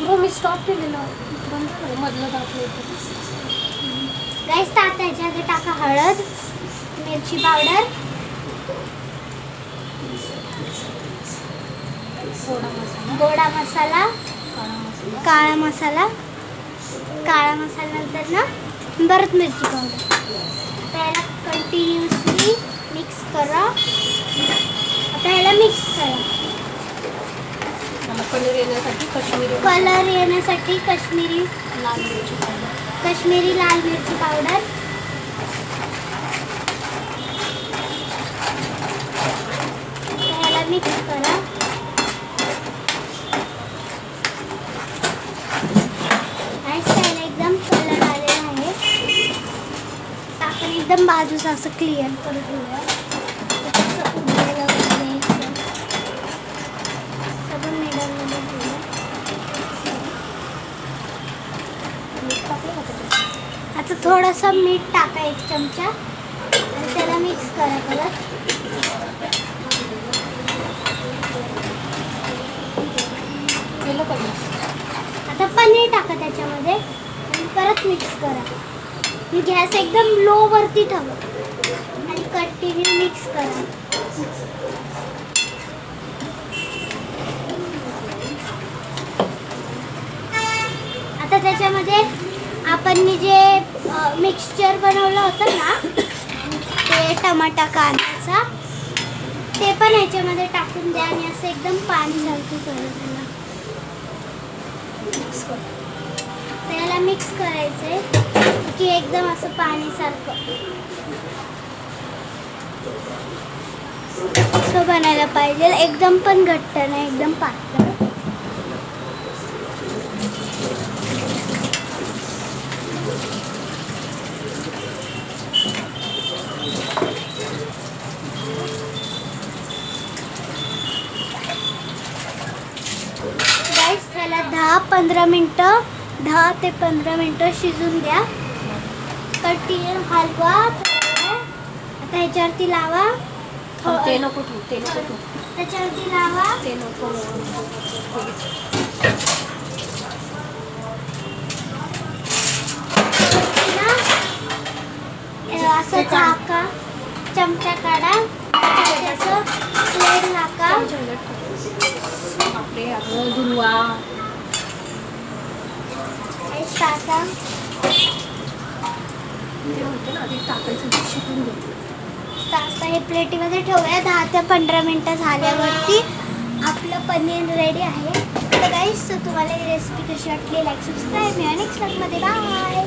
Bro मी stop केलेलं बंद कर मधलं दाखवलं. गाईस आता याच्यामध्ये टाका हळद, मिरची पावडर, गोडा मसाला, गोडा काळा मसाला, मसाला, काळा मसाला नंतर ना परत मिरची पावडर. आता याला कंटिन्युअसली मिक्स करा. आता याला मिक्स करा. कलर येण्यासाठी कलर येण्यासाठी काश्मीरी लाल मिरची पावडर, काश्मीरी लाल मिरची पावडर. याला मिक्स करा. याला एकदम कलर आलेला आहे. आपण एकदम बाजूस असं क्लिअर करून घेऊया. असं उभेलं वगैरे सगळं मिडलमध्ये घेऊया. आता थोडंसं मीठ टाका 1 चमचा आणि त्याला मिक्स करा परत. केलं का mix? आता पनीर टाका त्याच्यामध्ये आणि परत मिक्स करा. मी गॅस एकदम लो वरती ठेवा आणि कंटिन्यू मिक्स करा. आता त्याच्यामध्ये आपण जे मिक्सचर बनवलं होतं ना ते टमाटा कांद्याचा ते पण ह्याच्यामध्ये टाकून द्या आणि असं एकदम पाणी सारखं करा त्याला. त्याला मिक्स करायचंय की एकदम असं पाणीसारखं असं बनायला पाहिजे. एकदम पण घट्ट नाही, एकदम पातळ. गाईस त्याला 10 ते 15 मिनटं शिजून द्या. कंटिन्यू हलवा. आता ह्याच्यावरती लावा. ते नको ठेवू, ते नको ठेवू, त्याच्यावरती लावा. ते नको. असं झाका, चमचा काढा, त्याचं प्लेट झाका. आपले आपलं दुर्वा टाका. ते म्हणते ना आधी टाकायचं शिकून घ्यायचं. आता हे प्लेटीमध्ये ठेवूया. 10 ते 15 मिनटं झाल्यावरती आपलं पनीर रेडी आहे. तर गाईस तुम्हाला ही रेसिपी कशी वाटली लाईक सबस्क्राईब. मी नेक्स्ट व्लॉगमध्ये बाय.